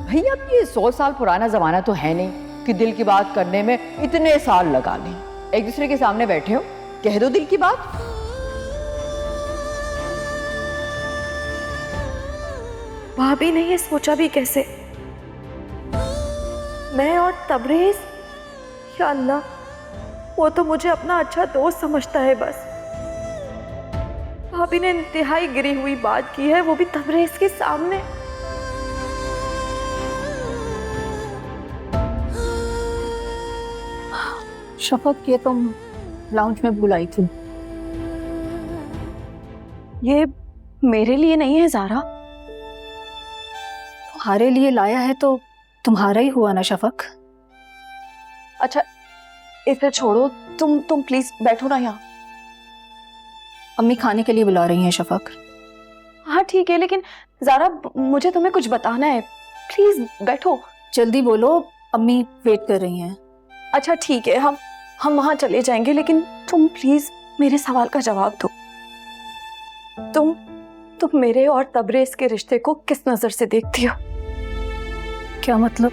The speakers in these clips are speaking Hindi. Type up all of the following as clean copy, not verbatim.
भैया अब ये 100 साल पुराना जमाना तो है नहीं कि दिल की बात करने में इतने साल लगा लें। एक दूसरे के सामने बैठे हो, कह दो दिल की बात। भाभी ने ये सोचा भी कैसे? मैं और तबरेज, या अल्लाह, वो तो मुझे अपना अच्छा दोस्त समझता है बस। भाभी ने इंतहाई गिरी हुई बात की है, वो भी तबरेज के सामने। शफक, ये तुम लाउंज में भूल आई थी। ये मेरे लिए नहीं है ज़ारा। तुम्हारे लिए लाया है तो तुम्हारा ही हुआ ना शफक। अच्छा इसे छोड़ो, तुम प्लीज बैठो ना यहाँ। अम्मी खाने के लिए बुला रही हैं शफक। हाँ ठीक है, लेकिन ज़ारा मुझे तुम्हें कुछ बताना है, प्लीज बैठो। जल्दी बोलो, अम्मी वेट कर रही हैं। अच्छा ठीक है, हम वहां चले जाएंगे, लेकिन तुम प्लीज मेरे सवाल का जवाब दो। तुम मेरे और तबरेज के रिश्ते को किस नजर से देखती हो? क्या मतलब?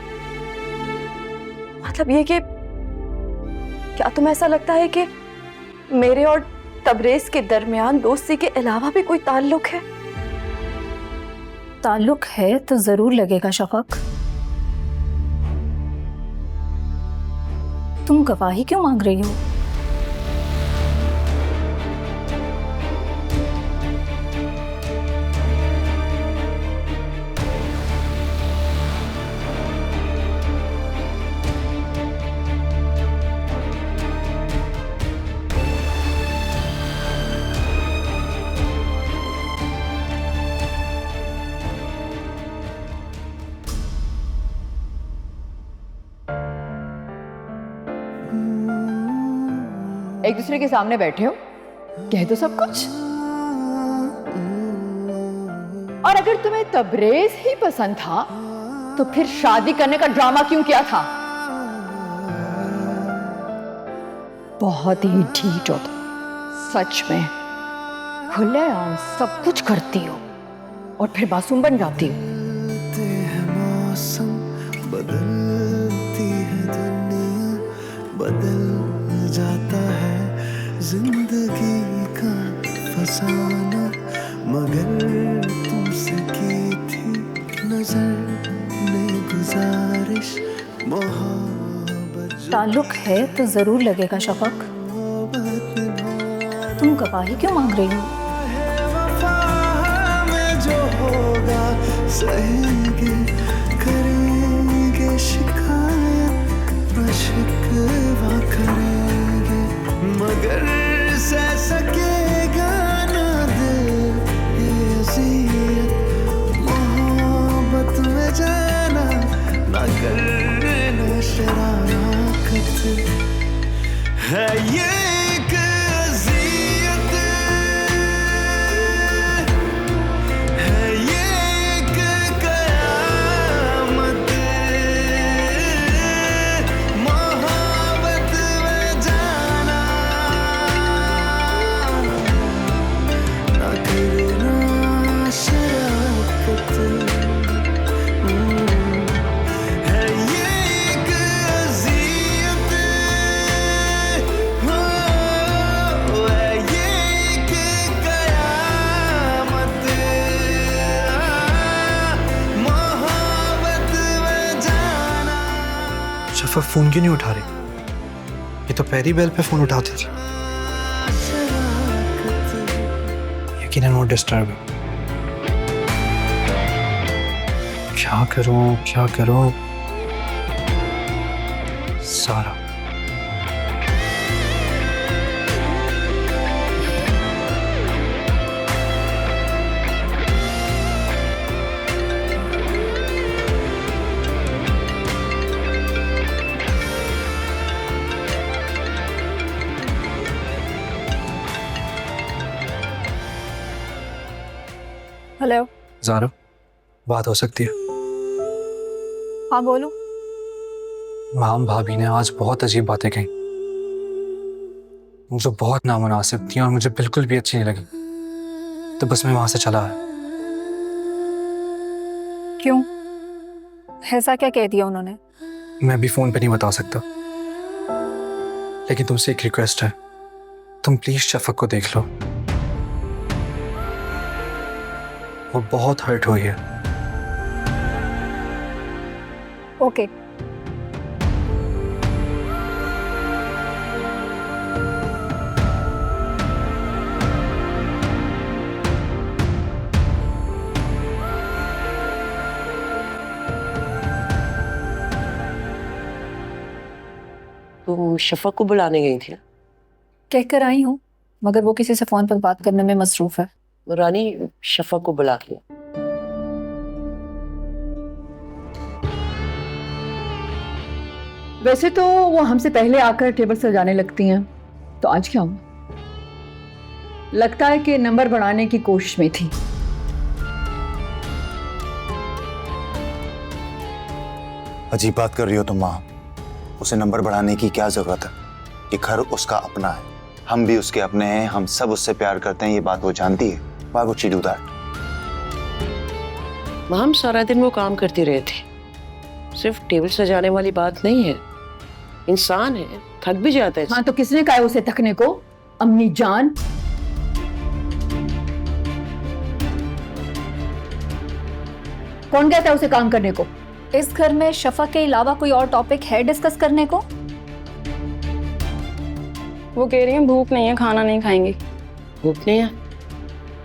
मतलब ये कि क्या तुम्हें ऐसा लगता है कि मेरे और तबरेज के दरमियान दोस्ती के अलावा भी कोई ताल्लुक है? ताल्लुक है तो जरूर लगेगा शफक। तुम गवाही क्यों मांग रही हो? एक दूसरे के सामने बैठे हो, कह दो सब कुछ। और अगर तुम्हें तबरेज ही पसंद था तो फिर शादी करने का ड्रामा क्यों किया था? बहुत ही ढीठ हो तुम, सच में। खुलेआम सब कुछ करती हो और फिर मासूम बन जाती हो। मौसम बदलती है, दुनिया बदल जाता है, जिंदगी का फसाना मगर तुमसे की थी नजर ने गुजारिश, मोहब्बत ताल्लुक है तो जरूर लगेगा शफक। तुम गवाही क्यों मांग रही हो? में जो होगा सहेंगे, करेंगे शिकायत, शिकवा करेंगे, मगर सह सकेगा ना दिल ये अज़ियत, मोहब्बत में जाना ना करना शरारत है ये एक अज़ियत, है ये एक कयामत, मोहब्बत में जाना ना करना शरारत है ये एक अज़ियत, है ये एक कयामत, मोहब्बत में जाना। शफक फोन क्यों नहीं उठा रही? ये तो पहली बेल पे फोन उठाती थी। यकीनन वो डिस्टर्ब है। क्या करूं? सारा हेलो। ज़ारा, बात हो सकती है? हाँ बोलो। माम भाभी ने आज बहुत अजीब बातें कही, जो बहुत नामुनासिब थी और मुझे बिल्कुल भी अच्छी नहीं लगी, तो बस मैं वहां से चला आया। क्यों? ऐसा क्या कह दिया उन्होंने? मैं भी फोन पे नहीं बता सकता, लेकिन तुमसे एक रिक्वेस्ट है, तुम प्लीज शफक को देख लो। वो बहुत हर्ट हुई है। ओके। तुम शफक को बुलाने गई थी ना? कहकर आई हूँ, मगर वो किसी से फोन पर बात करने में मसरूफ है। रानी, शफक को बुला के वैसे तो वो हमसे पहले आकर टेबल सजाने लगती हैं, तो आज क्या हुआ? लगता है कि नंबर बढ़ाने की कोशिश में थी। अजीब बात कर रही हो तुम माँ। उसे नंबर बढ़ाने की क्या जरूरत है? ये घर उसका अपना है, हम भी उसके अपने हैं, हम सब उससे प्यार करते हैं, ये बात वो जानती है। Why would she do that? हम सारा दिन वो काम करती रहे थे, सिर्फ टेबल सजाने वाली बात नहीं है। इंसान है, थक भी जाता है। हाँ, तो किसने कहा उसे थकने को? अम्मी जान। कौन कहता है उसे काम करने को? इस घर में शफा के अलावा कोई और टॉपिक है डिस्कस करने को? वो कह रही है भूख नहीं है, खाना नहीं खाएंगी। भूख नहीं है?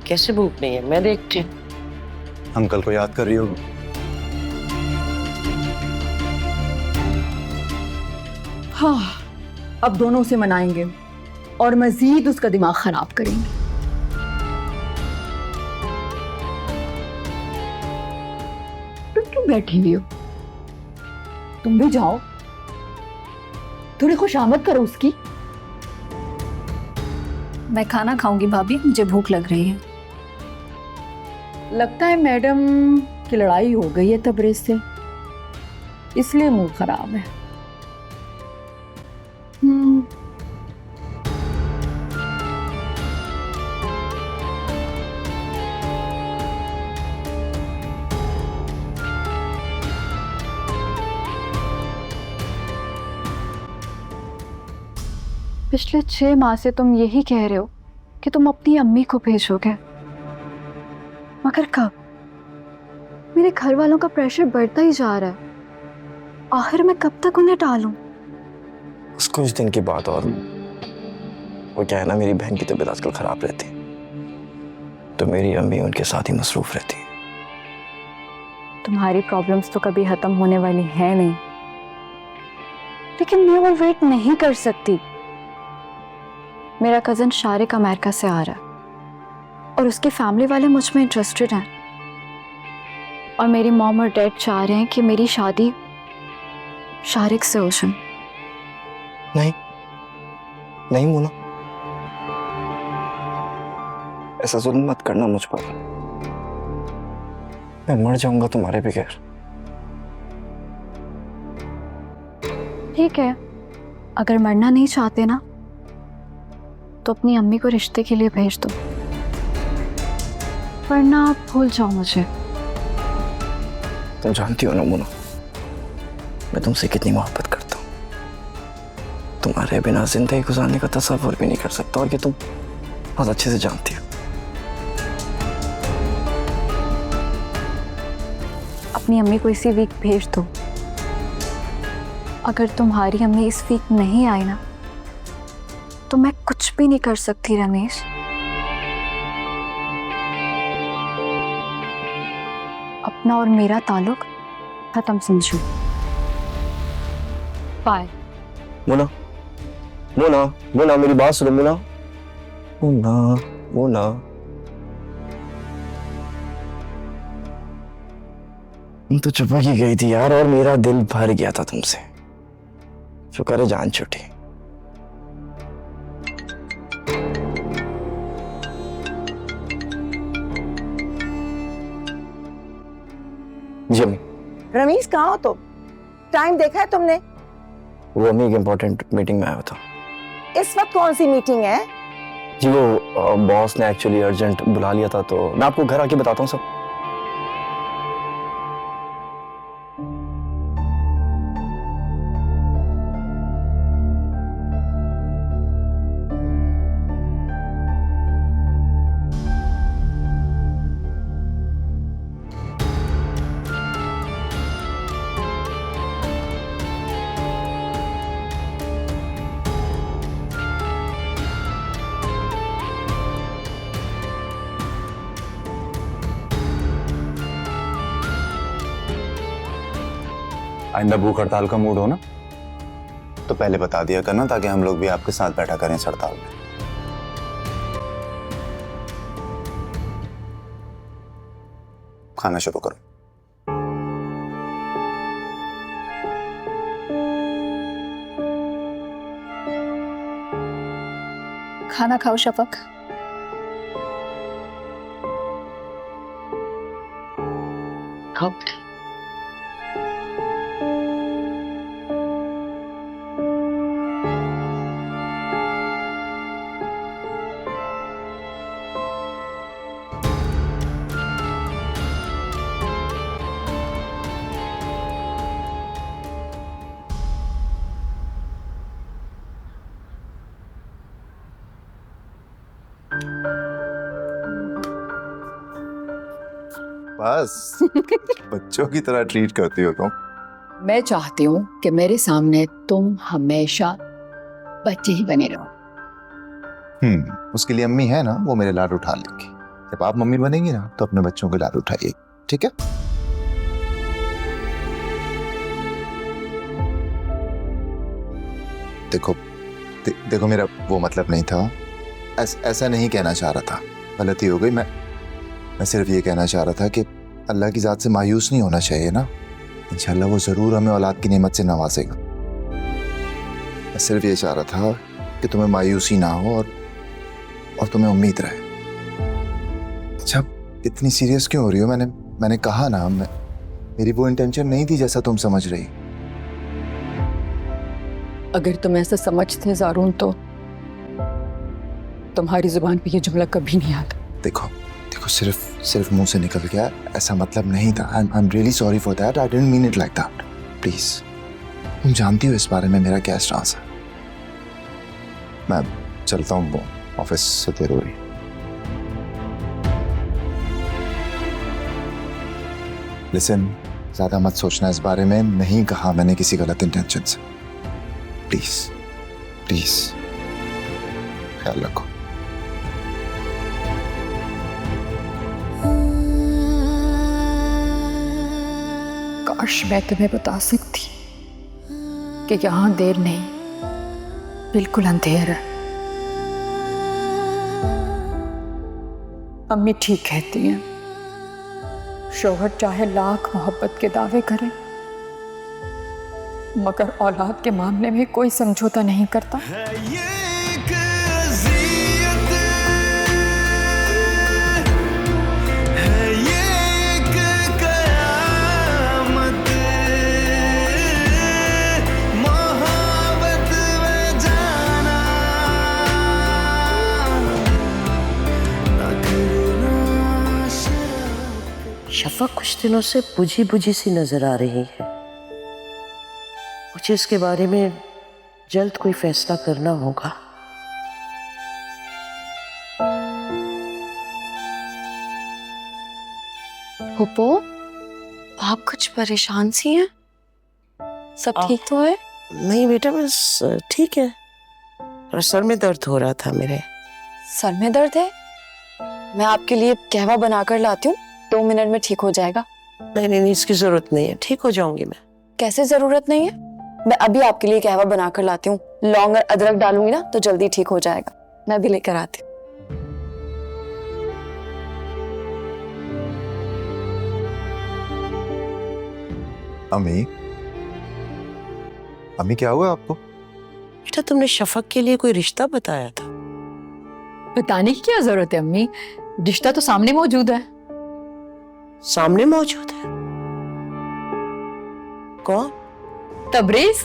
कैसे भूख नहीं है? मैं देखती हूँ। अंकल को याद कर रही होगी। हाँ, अब दोनों उसे मनाएंगे और मजीद उसका दिमाग खराब करेंगे। तुम क्यों बैठी हुई हो? तुम भी जाओ, थोड़ी खुशामद करो उसकी। मैं खाना खाऊंगी भाभी, मुझे भूख लग रही है। लगता है मैडम की लड़ाई हो गई है तबरेज से, इसलिए मूड खराब है। पिछले 6 माह से तुम यही कह रहे हो कि तुम अपनी अम्मी को भेजोगे, मगर कब? मेरे घर वालों का प्रेशर बढ़ता ही जा रहा है। आखिर मैं कब तक उन्हें टालूं? कुछ दिन की बात और वो क्या है ना, मेरी बहन की तबीयत आजकल खराब रहती, तो मेरी अम्मी उनके साथ ही मसरूफ रहती। तुम्हारी प्रॉब्लम्स तो कभी खत्म होने वाली है नहीं, लेकिन मैं वो वेट नहीं कर सकती। मेरा कजन शारिक अमेरिका से आ रहा है और उसकी फैमिली वाले मुझ में इंटरेस्टेड हैं, और मेरी मॉम और डैड चाह रहे हैं कि मेरी शादी शारिक से हो जाए। नहीं नहीं मोना, ऐसा जुल्म मत करना मुझ पर। मैं मर जाऊंगा तुम्हारे बगैर। ठीक है, अगर मरना नहीं चाहते ना, तो अपनी अम्मी को रिश्ते के लिए भेज दो, वरना आप भूल जाओ मुझे। तुम जानती हो ना मोना, मैं तुमसे कितनी मोहब्बत करता हूँ। तुम्हारे बिना जिंदगी गुजारने का तस्वर भी नहीं कर सकता, और ये तुम बहुत अच्छे से जानती हो। अपनी अम्मी को इसी वीक भेज दो। अगर तुम्हारी अम्मी इस वीक नहीं आई ना, तो मैं कुछ भी नहीं कर सकती रमेश। अपना और मेरा ताल्लुक खत्म समझो। बाय। मोना मोना मोना, मेरी बात सुनो मोना। मोना मोना, तुम तो चुपक ही गई थी यार, और मेरा दिल भर गया था तुमसे। शुक्र है जान छूटी। जी अम्मी। रमीज, कहाँ हो तुम? टाइम देखा है तुमने? वो अम्मी एक इम्पोर्टेंट मीटिंग में आया हुआ था। इस वक्त कौन सी मीटिंग है? जी वो बॉस ने एक्चुअली अर्जेंट बुला लिया था, तो मैं आपको घर आके बताता हूँ सब। आइंदा भूख हड़ताल का मूड हो ना तो पहले बता दिया करना, ताकि हम लोग भी आपके साथ बैठा करें इस हड़ताल में। खाना शुरू करो। खाना खाओ शफक। खाओ। बस बच्चों की तरह ट्रीट करती हो तुम। मैं चाहती हूँ कि मेरे सामने तुम हमेशा बच्चे ही बने रहो। उसके लिए अम्मी है ना, वो मेरे लाड उठा लेंगी। जब आप मम्मी बनेंगी ना तो अपने बच्चों के लाड उठाइए, ठीक है? देखो देखो मेरा वो मतलब नहीं था, ऐसा नहीं कहना चाह रहा था, गलती हो गई। मैं सिर्फ ये कहना चाह रहा था कि अल्लाह की ज़ात से मायूस नहीं होना चाहिए ना। इंशाल्लाह वो ज़रूर हमें औलाद की नेमत से नवाजेगा। मैं सिर्फ ये चाह रहा था कि तुम्हें मायूसी ना हो और तुम्हें उम्मीद रहे। अच्छा, इतनी सीरियस क्यों हो रही हो? मैंने कहा ना, मेरी वो इंटेंशन नहीं थी जैसा तुम समझ रही। अगर तुम ऐसा समझते ज़ारून तो तुम्हारी जुबान पे ये जुमला कभी नहीं आता। देखो सिर्फ मुंह से निकल गया, ऐसा मतलब नहीं था। I am really sorry for that, I didn't mean it like that. Please, तुम जानती हो इस बारे में मेरा क्या स्टांस है। मैं चलता हूँ, वो ऑफिस से देर हो रही। लिसन, ज्यादा मत सोचना इस बारे में, नहीं कहा मैंने किसी गलत इंटेंशन से। प्लीज ख्याल रखो। काश मैं तुम्हें बता सकती कि यहाँ देर नहीं, बिल्कुल अंधेर है। अम्मी ठीक कहती हैं, शौहर चाहे लाख मोहब्बत के दावे करे मगर औलाद के मामले में कोई समझौता नहीं करता। है ये एक अज़ियत, है ये एक क़यामत, मोहब्बत में जाना ना करना शराब। शफक कुछ दिनों से बुझी बुझी सी नजर आ रही है। मुझे इसके बारे में जल्द कोई फैसला करना होगा। फूफो, आप कुछ परेशान सी हैं? सब ठीक तो है? नहीं बेटा, बस ठीक है, और सर में दर्द हो रहा था मेरे। सर में दर्द है? मैं आपके लिए कहवा बनाकर लाती हूँ, 2 मिनट में ठीक हो जाएगा। नहीं, इसकी जरूरत नहीं है, ठीक हो जाऊंगी मैं। कैसे जरूरत नहीं है? मैं अभी आपके लिए कहवा बनाकर लाती हूँ। लौंग और अदरक डालूंगी ना तो जल्दी ठीक हो जाएगा। मैं भी लेकर आती हूँ। अम्मी क्या हुआ आपको? बेटा, तुमने शफक के लिए कोई रिश्ता बताया था। बताने की क्या जरूरत है अम्मी, रिश्ता तो सामने मौजूद है। सामने मौजूद है? कौन? तबरेज।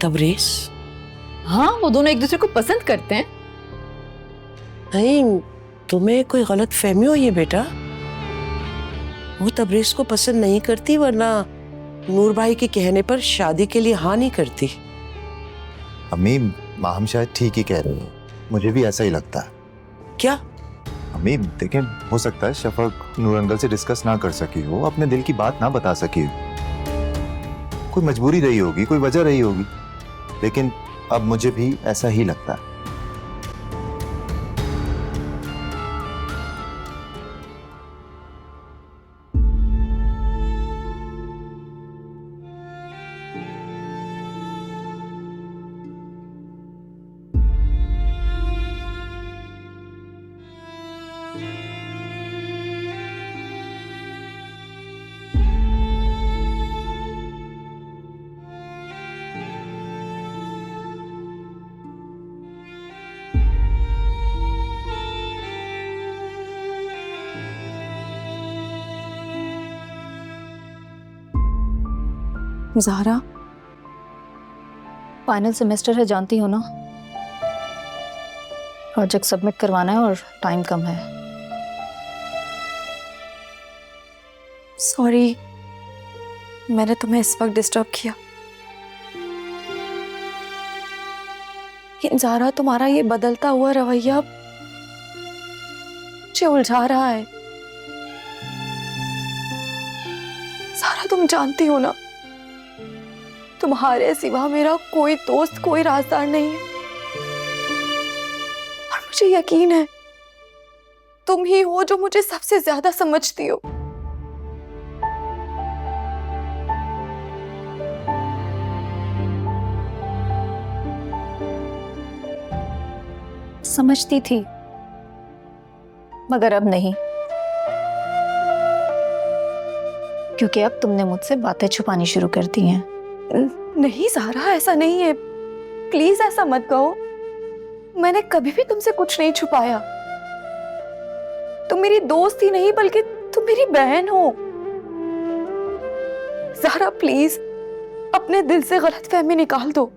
तबरेज? हाँ, वो दोनों एक दूसरे को पसंद करते हैं। नहीं, तुम्हें कोई गलत फहमी हुई है बेटा। वो तबरेज को पसंद नहीं करती, वरना नूर भाई के कहने पर शादी के लिए हाँ नहीं करती। अम्मी, माहम शायद ठीक ही कह रही है, मुझे भी ऐसा ही लगता है। क्या? अम्मी देखें, हो सकता है शफक नूर अंकल से डिस्कस ना कर सकी हो, अपने दिल की बात ना बता सकी हो। कोई मजबूरी रही होगी, कोई वजह रही होगी, लेकिन अब मुझे भी ऐसा ही लगता है। ज़हरा, फाइनल सेमेस्टर है, जानती हो ना, प्रोजेक्ट सबमिट करवाना है और टाइम कम है। सॉरी, मैंने तुम्हें इस वक्त डिस्टर्ब किया। ज़हरा, तुम्हारा ये बदलता हुआ रवैया मुझे उलझा रहा है। ज़हरा, तुम जानती हो ना, तुम्हारे सिवा मेरा कोई दोस्त, कोई राजदार नहीं है। और मुझे यकीन है तुम ही हो जो मुझे सबसे ज्यादा समझती हो। समझती थी, मगर अब नहीं, क्योंकि अब तुमने मुझसे बातें छुपानी शुरू कर दी हैं। नहीं ज़हरा, ऐसा नहीं है, प्लीज ऐसा मत कहो। मैंने कभी भी तुमसे कुछ नहीं छुपाया। तुम मेरी दोस्त ही नहीं बल्कि तुम मेरी बहन हो। ज़हरा, प्लीज अपने दिल से गलतफहमी निकाल दो।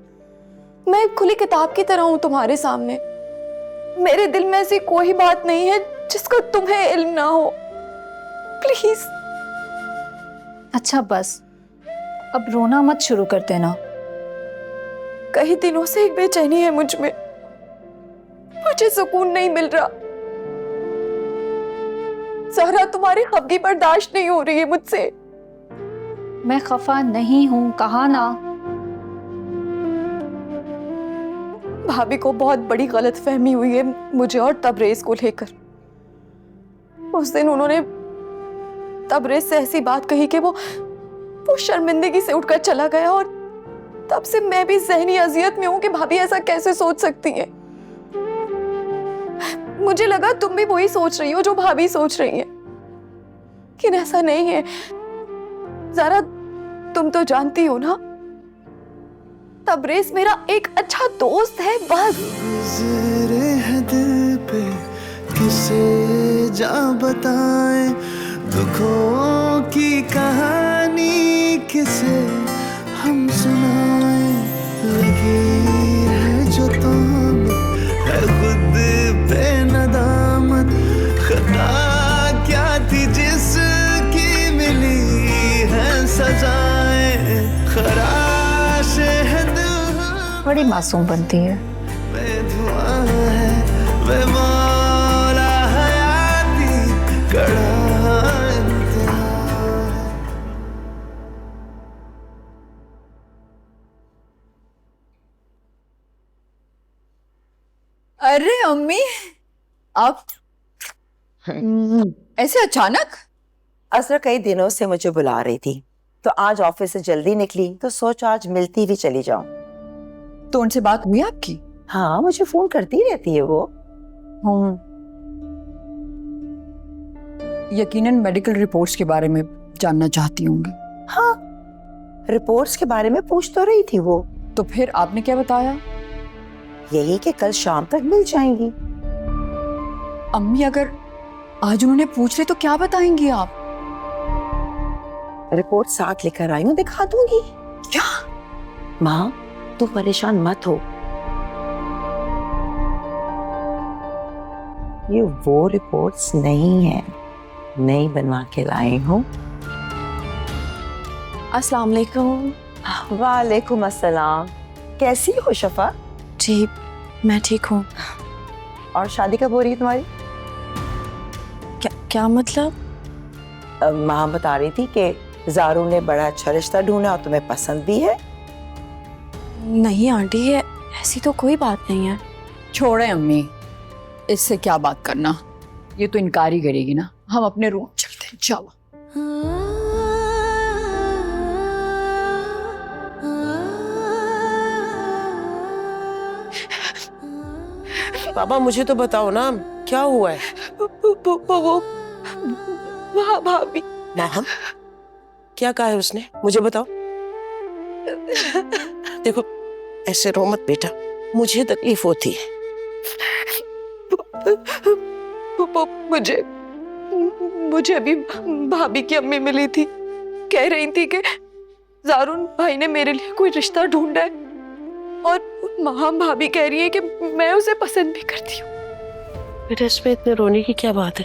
मैं एक खुली किताब की तरह हूं तुम्हारे सामने। मेरे दिल में ऐसी कोई बात नहीं है जिसका तुम्हें इल्म ना हो। प्लीज। अच्छा बस, अब रोना मत शुरू कर देना। कई दिनों से एक बेचैनी है मुझ में, मुझे सुकून नहीं मिल रहा। ज़हरा, तुम्हारी खफगी बर्दाश्त नहीं हो रही है मुझसे। मैं खफा नहीं हूं, कहा ना। भाभी को बहुत बड़ी गलतफहमी हुई है मुझे और तबरेज को लेकर। उस दिन उन्होंने तबरेज से ऐसी बात कही कि वो शर्मिंदगी से उठकर चला गया, और तब से मैं भी ज़हनी अजियत में हूं कि भाभी ऐसा कैसे सोच सकती है। मुझे लगा तुम भी वही सोच रही हो जो भाभी सोच रही है, लेकिन ऐसा नहीं है। ज़रा तुम तो जानती हो ना, तबरेज मेरा एक अच्छा दोस्त है, बस। गुजरे हैं दिल पे किसे जा बताएं, दुखों की कहानी किसे हम सुनाएं। लगी है जो तुम है खुद पे नदामत, खता क्या थी जिसकी मिली है सजाएं। खराश है दिल, बड़ी मासूम बनती है। वे धुआं है, वे मौला हयाती, कड़ा अरे अम्मी, आप ऐसे अचानक? असर कई दिनों से मुझे बुला रही थी, तो आज ऑफिस से जल्दी निकली तो सोचा आज मिलती भी चली जाऊं। तो उनसे बात हुई आपकी? हाँ, मुझे फोन करती रहती है वो। यकीनन मेडिकल रिपोर्ट्स के बारे में जानना चाहती होंगी। हाँ, रिपोर्ट्स के बारे में पूछ तो रही थी वो। तो फिर आपने क्या बताया? यही कि कल शाम तक मिल जाएंगी। अम्मी, अगर आज उन्होंने पूछ ले तो क्या बताएंगी आप? रिपोर्ट साथ लेकर आई हूँ, दिखा दूंगी। क्या? माँ, तू परेशान मत हो, ये वो रिपोर्ट्स नहीं है, नई बनवा के लाई हूँ। अस्सलाम वालेकुम। वालेकुम अस्सलाम। कैसी हो शफा? जी, मैं ठीक हूँ। और शादी कब हो रही है तुम्हारी? क्या मतलब? माँ बता रही थी कि ज़ारू ने बड़ा अच्छा रिश्ता ढूंढा और तुम्हें पसंद भी है। नहीं आंटी, ऐसी तो कोई बात नहीं है। छोड़े अम्मी, इससे क्या बात करना, ये तो इनकार ही करेगी ना। हम अपने रूम चलते हैं, चलो। बाबा, मुझे तो बताओ ना, क्या हुआ है? वो भाभी। माँ, क्या कहा है उसने? मुझे बताओ। देखो, ऐसे रो मत बेटा, मुझे तकलीफ होती है। मुझे अभी भाभी की अम्मी मिली थी, कह रही थी कि जारून भाई ने मेरे लिए कोई रिश्ता ढूंढा है और माँ भाभी कह रही है कि मैं उसे पसंद भी करती हूँ। बेटा इसमें इतने रोने की क्या बात है?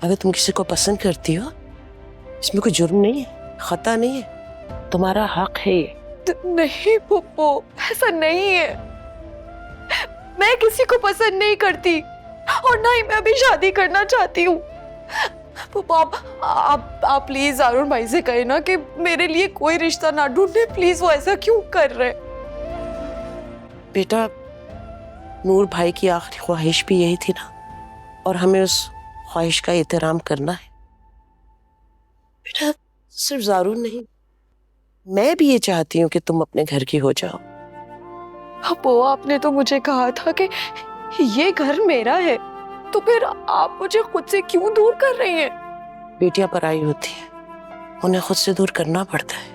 अगर तुम किसी को पसंद करती हो इसमें कोई जुर्म नहीं है, खता नहीं है, तुम्हारा हक है ये। नहीं पप्पू, ऐसा नहीं है। मैं किसी को पसंद नहीं करती और ना ही मैं अभी शादी करना चाहती हूँ। पप्पा आप प्लीज अरुण भाई से कहे ना कि मेरे लिए कोई रिश्ता ना ढूंढे प्लीज। वो ऐसा क्यों कर रहे? बेटा नूर भाई की आखिरी ख्वाहिश भी यही थी ना, और हमें उस ख्वाहिश का एहतराम करना है। बेटा सिर्फ जारून नहीं, मैं भी ये चाहती हूँ कि तुम अपने घर की हो जाओ। पप्पू आपने तो मुझे कहा था कि ये घर मेरा है, तो फिर आप मुझे खुद से क्यों दूर कर रही हैं? बेटियां पराई होती है, उन्हें खुद से दूर करना पड़ता है।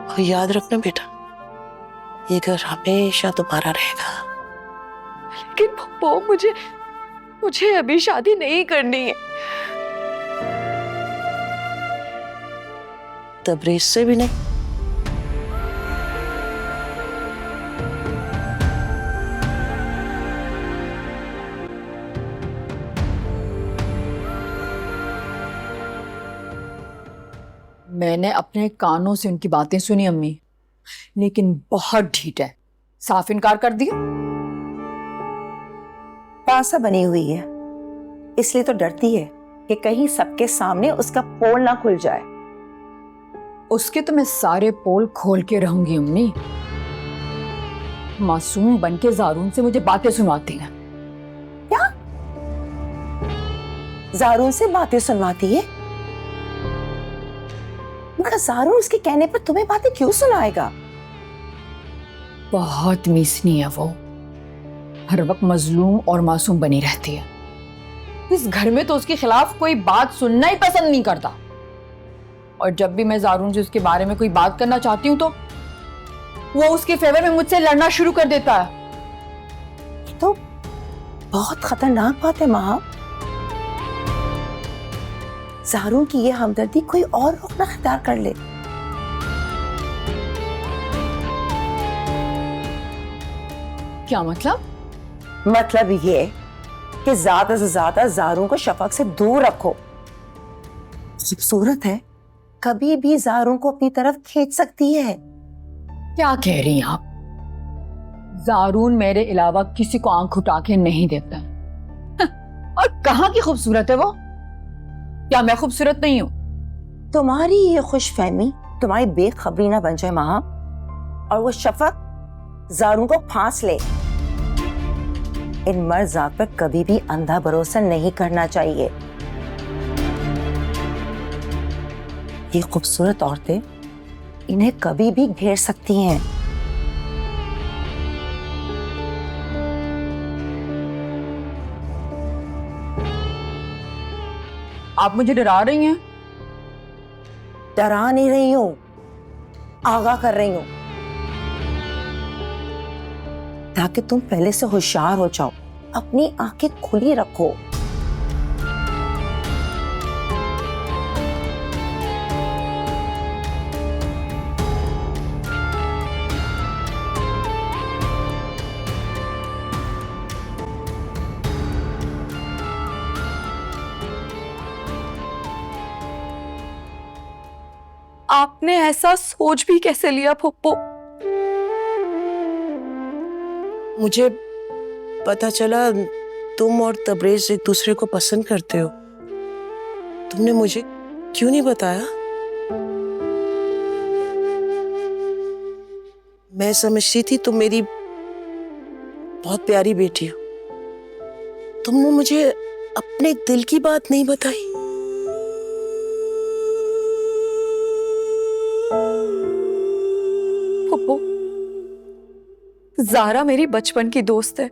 और याद रखना बेटा, ये घर हमेशा तुम्हारा रहेगा। लेकिन पप्पू मुझे अभी शादी नहीं करनी है। तबरेज से भी नहीं। मैंने अपने कानों से उनकी बातें सुनी अम्मी, लेकिन बहुत ढीठ है, साफ इनकार कर दिया। पासा बनी हुई है, इसलिए तो डरती है कि कहीं सबके सामने उसका पोल ना खुल जाए। उसके तो मैं सारे पोल खोल के रहूंगी अम्मी। मासूम बन के जारून से मुझे बातें सुनवाती हैं। क्या जारून से बातें सुनवाती है? मगर जारून उसके कहने पर तुम्हें बातें क्यों सुनाएगा? बहुत मीसनी है वो, हर वक्त मजलूम और मासूम बनी रहती है। इस घर में तो उसके खिलाफ कोई बात सुनना ही पसंद नहीं करता, और जब भी मैं जारून से उसके बारे में कोई बात करना चाहती हूँ तो वो उसके फेवर में मुझसे लड़ना शुरू कर देता है। तो बहुत खतरनाक बात है माँ। जारून की ये हमदर्दी कोई और रुख ना इख्तियार कर ले। क्या मतलब? मतलब ये कि ज्यादा से ज्यादा जारून को शफक से दूर रखो। खूबसूरत है, कभी भी जारून को अपनी तरफ खींच सकती है। क्या कह रही हैं आप? जारून मेरे अलावा किसी को आंख उठा के नहीं देता। और कहाँ की खूबसूरत है वो? क्या मैं खूबसूरत नहीं हूं? तुम्हारी ये खुशफहमी तुम्हारी बेखबरी ना बन जाए माँ, और वो शफक जारून को फांस ले। इन मर्द जात पर कभी भी अंधा भरोसा नहीं करना चाहिए। ये खूबसूरत औरतें इन्हें कभी भी घेर सकती हैं। आप मुझे डरा रही हैं? डरा नहीं रही हूं, आगाह कर रही हूं, ताकि तुम पहले से होशियार हो जाओ। अपनी आंखें खुली रखो। आपने ऐसा सोच भी कैसे लिया पप्पू? मुझे पता चला तुम और तबरेज एक दूसरे को पसंद करते हो। तुमने मुझे क्यों नहीं बताया? मैं समझती थी तुम मेरी बहुत प्यारी बेटी हो। तुमने मुझे अपने दिल की बात नहीं बताई। पप्पू, ज़ारा मेरी बचपन की दोस्त है,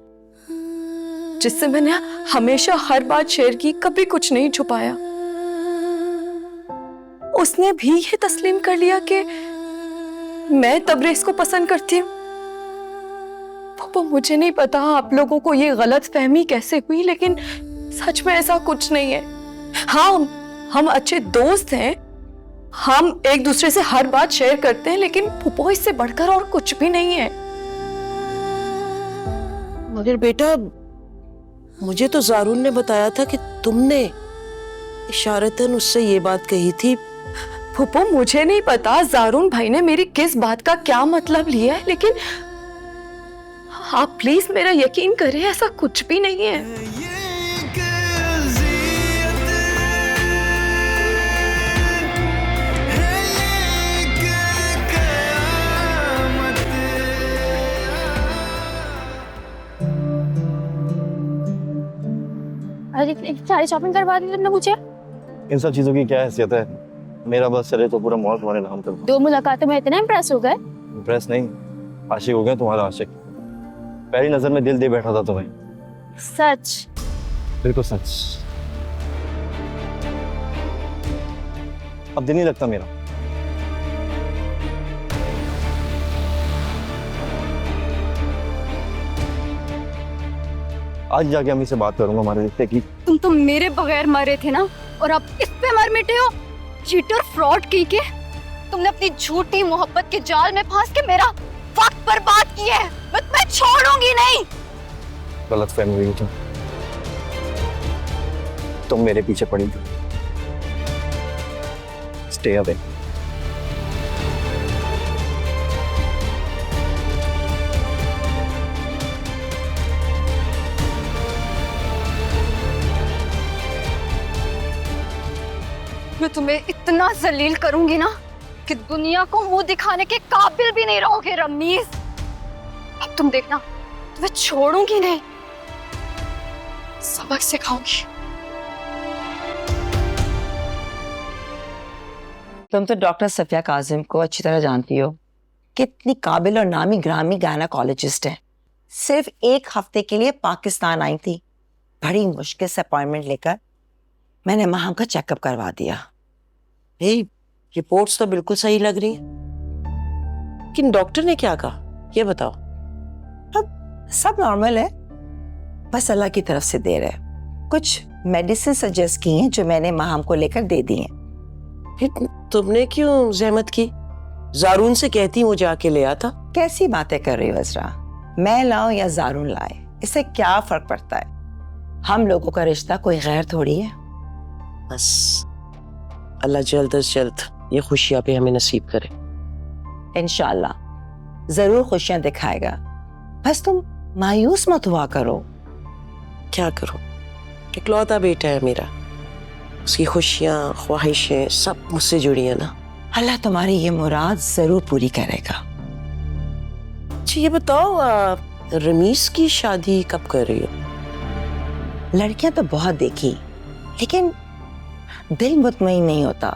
जिससे मैंने हमेशा हर बात शेयर की, कभी कुछ नहीं छुपाया। उसने भी ये तस्लीम कर लिया कि मैं तबरेज को पसंद करती हूँ। पापा, मुझे नहीं पता आप लोगों को ये गलत फहमी कैसे हुई, लेकिन सच में ऐसा कुछ नहीं है। हाँ, हम अच्छे दोस्त हैं, हम एक दूसरे से हर बात शेयर करते हैं, लेकिन फूफो इससे बढ़कर और कुछ भी नहीं है। मगर बेटा, मुझे तो जारून ने बताया था कि तुमने इशारतन उससे ये बात कही थी। फूफो मुझे नहीं पता जारून भाई ने मेरी किस बात का क्या मतलब लिया है, लेकिन आप प्लीज मेरा यकीन करें, ऐसा कुछ भी नहीं है। अरे सारी शॉपिंग करवा दी तुमने मुझे? इन सब चीजों की क्या हैसियत है? मेरा बस चले तो पूरा मौत होने नाम कर दो। 2 मुलाकातों में इतना इम्प्रेस हो गए? इम्प्रेस नहीं, आशिक हो गया तुम्हारा आशिक। पहली नजर में दिल दे बैठा था तुम्हें। सच? बिल्कुल सच। अब दिल नहीं लगता मेरा। आज जाके अम्मी से बात करूंगा हमारे रिश्ते की। तुम तो मेरे बगैर मरे थे ना, और अब इस पे मर मिटे हो। चीटर, फ्रॉड की के तुमने अपनी झूठी मोहब्बत के जाल में फंस के मेरा वक्त बर्बाद किया है। मैं तुम्हें छोड़ूंगी नहीं। गलतफहमी हुई तुम मेरे पीछे पड़ी थी। Stay away. मैं तुम्हें इतना जलील करूंगी ना कि दुनिया को मुंह दिखाने के काबिल भी नहीं रहोगे रमीज। अब तुम देखना, तुम्हें छोड़ूंगी नहीं, सबक सिखाऊंगी। तुम तो डॉक्टर सफिया काजिम को अच्छी तरह जानती हो, कितनी काबिल और नामी ग्रामी गायनेकोलॉजिस्ट है। सिर्फ 1 हफ्ते के लिए पाकिस्तान आई थी। बड़ी मुश्किल से अपॉइंटमेंट लेकर मैंने माहम का चेकअप करवा दिया। रिपोर्ट्स तो बिल्कुल सही लग रही हैं। लेकिन डॉक्टर ने क्या कहा ये बताओ। अब सब नॉर्मल है, बस अल्लाह की तरफ से देर है। कुछ मेडिसिन सजेस्ट की हैं जो मैंने माहम को लेकर दे दी हैं। फिर तुमने क्यों जहमत की? जारून से कहती वो जाके ले आता। कैसी बातें कर रही हो अजरा? मैं लाऊं या जारून लाए, इससे क्या फर्क पड़ता है? हम लोगों का रिश्ता कोई गैर थोड़ी है। बस अल्लाह जल्द अज जल्द ये खुशियां पे हमें नसीब करे। इंशाल्लाह जरूर खुशियां दिखाएगा। बस तुम मायूस मत हुआ करो। क्या करूं, इकलौता बेटा है मेरा, उसकी खुशियां ख्वाहिशें सब मुझसे जुड़ी है ना। अल्लाह तुम्हारी ये मुराद जरूर पूरी करेगा। अच्छा ये बताओ, रमीज की शादी कब कर रही हो? लड़कियां तो बहुत देखी, लेकिन दिल मुतमईन नहीं होता।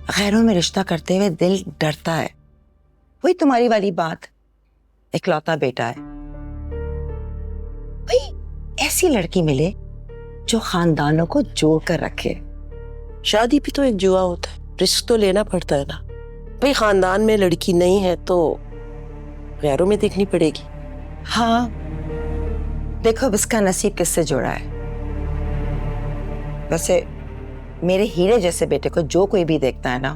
गैरों में रिश्ता करते हुए दिल डरता है। वही तुम्हारी वाली बात, इकलौता बेटा है। भाई ऐसी लड़की मिले जो खानदानों को जोड़ कर रखे। शादी भी तो एक जुआ होता है, रिस्क तो लेना पड़ता है ना। भाई खानदान में लड़की नहीं है तो गैरों में देखनी पड़ेगी। हाँ देखो अब इसका नसीब किससे जुड़ा है। वैसे मेरे हीरे जैसे बेटे को जो कोई भी देखता है ना,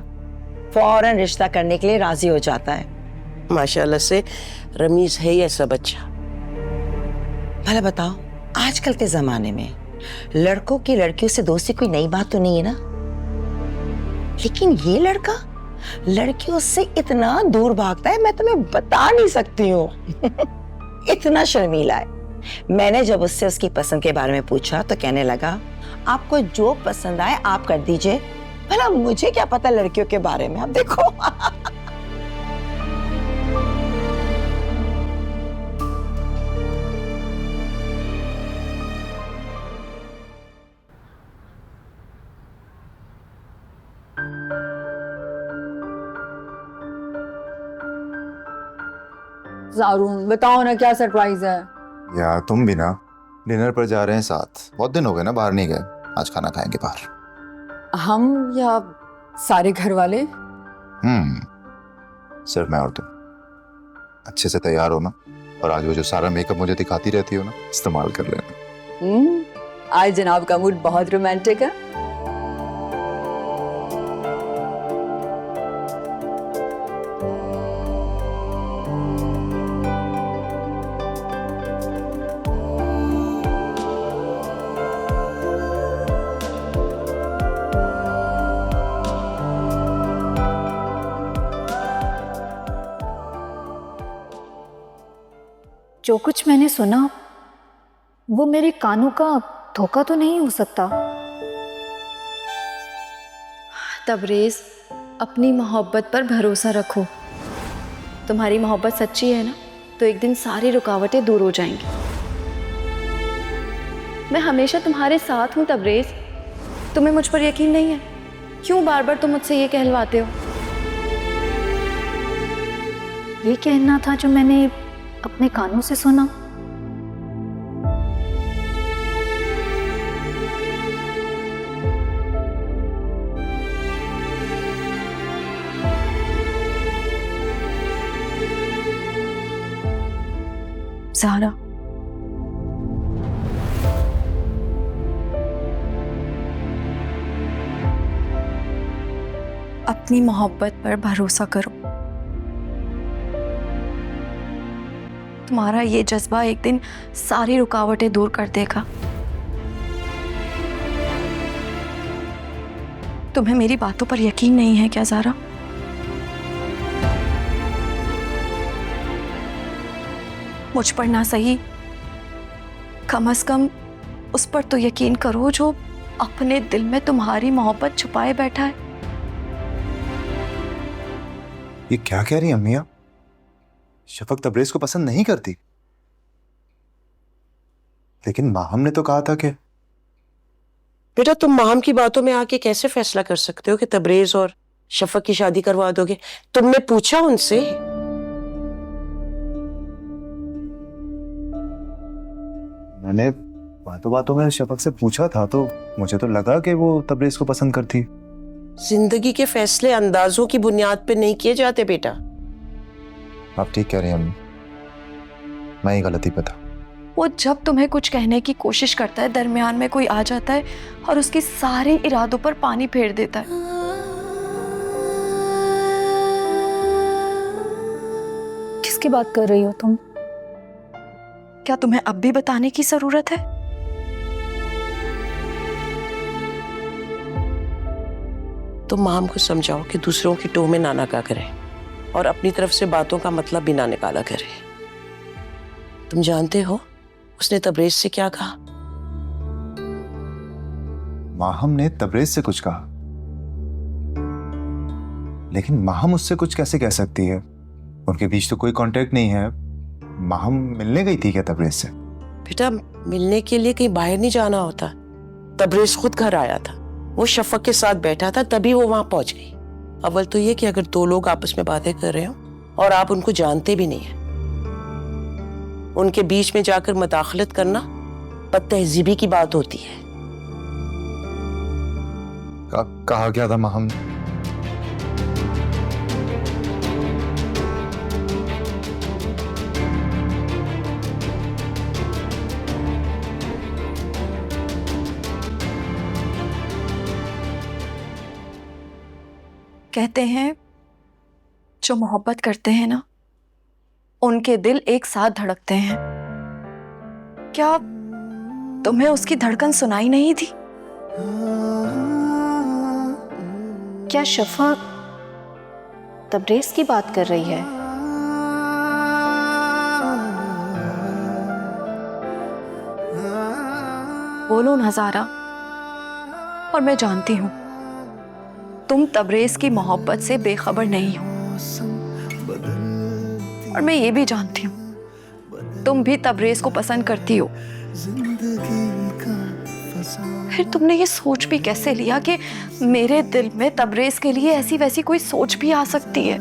फौरन रिश्ता करने के लिए राजी हो जाता है। माशाल्लाह से रमीज है ही ऐसा बच्चा। भला बताओ, आजकल के जमाने में लड़कों की लड़कियों से दोस्ती कोई नई बात तो नहीं है ना। लेकिन ये लड़का लड़कियों से इतना दूर भागता है, मैं तुम्हें बता नहीं सकती हूँ। इतना शर्मीला है। मैंने जब उससे उसकी पसंद के बारे में पूछा तो कहने लगा, आपको जो पसंद आए आप कर दीजिए, भला मुझे क्या पता लड़कियों के बारे में। अब देखो। जारून बताओ ना, क्या सरप्राइज है? यार तुम भी ना, डिनर पर जा रहे हैं साथ। बहुत दिन हो गए ना बाहर नहीं गए, आज खाना खाएंगे बाहर। हम या सारे घर वाले? सिर्फ मैं और तुम। अच्छे से तैयार हो ना, और आज वो जो सारा मेकअप मुझे दिखाती रहती हो ना, इस्तेमाल कर लेना। आज जनाब का मूड बहुत रोमांटिक है। जो कुछ मैंने सुना वो मेरे कानों का धोखा तो नहीं हो सकता। तबरेज़, अपनी मोहब्बत पर भरोसा रखो। तुम्हारी मोहब्बत सच्ची है ना, तो एक दिन सारी रुकावटें दूर हो जाएंगी। मैं हमेशा तुम्हारे साथ हूँ तबरेज़। तुम्हें मुझ पर यकीन नहीं है? क्यों बार बार तुम मुझसे ये कहलवाते हो? ये कहना था जो मैंने अपने कानों से सुना। ज़हरा, अपनी मोहब्बत पर भरोसा करो। तुम्हारा ये जज्बा एक दिन सारी रुकावटें दूर कर देगा। तुम्हें मेरी बातों पर यकीन नहीं है क्या ज़हरा? मुझ पर ना सही, कम से कम उस पर तो यकीन करो जो अपने दिल में तुम्हारी मोहब्बत छुपाए बैठा है। ये क्या कह रही अम्मिया? शफक तबरेज को पसंद नहीं करती, लेकिन माहम ने तो कहा था कि। बेटा, तुम माहम की बातों में आके कैसे फैसला कर सकते हो कि तबरेज और शफक की शादी करवा दोगे? तुमने पूछा उनसे? मैंने बातों बातों में शफक से पूछा था, तो मुझे तो लगा कि वो तबरेज को पसंद करती। जिंदगी के फैसले अंदाजों की बुनियाद पे नहीं किए जाते बेटा। आप ठीक कह रही हैं अम्मी, मैं ही गलती पे था। वो जब तुम्हें कुछ कहने की कोशिश करता है, दरमियान में कोई आ जाता है और उसके सारे इरादों पर पानी फेर देता है। किसकी बात कर रही हो तुम? क्या तुम्हें अब भी बताने की जरूरत है? तुम माम को समझाओ कि दूसरों की टोह में ना नाका करे और अपनी तरफ से बातों का मतलब भी ना निकाला करे। तुम जानते हो उसने तबरेज से क्या कहा? माहम ने तबरेज से कुछ कहा, लेकिन माहम उससे कुछ कैसे कह सकती है? उनके बीच तो कोई कांटेक्ट नहीं है। माहम मिलने गई थी क्या तबरेज से? बेटा, मिलने के लिए कहीं बाहर नहीं जाना होता। तबरेज खुद घर आया था, वो शफक के साथ बैठा था, तभी वो वहां पहुंच गई। अव्वल तो ये कि अगर दो लोग आपस में बातें कर रहे हो और आप उनको जानते भी नहीं है, उनके बीच में जाकर मुदाखलत करना बदतहजीबी की बात होती है। कहा क्या था माहम ने? कहते हैं जो मोहब्बत करते हैं ना, उनके दिल एक साथ धड़कते हैं। क्या तुम्हें उसकी धड़कन सुनाई नहीं थी? क्या शफक तबरेज की बात कर रही है? बोलो नज़ारा। और मैं जानती हूं तुम तबरेज की मोहब्बत से बेखबर नहीं हो, और मैं ये भी जानती हूं तुम भी तबरेज को पसंद करती हो। फिर तुमने ये सोच भी कैसे लिया कि मेरे दिल में तबरेज के लिए ऐसी वैसी कोई सोच भी आ सकती है?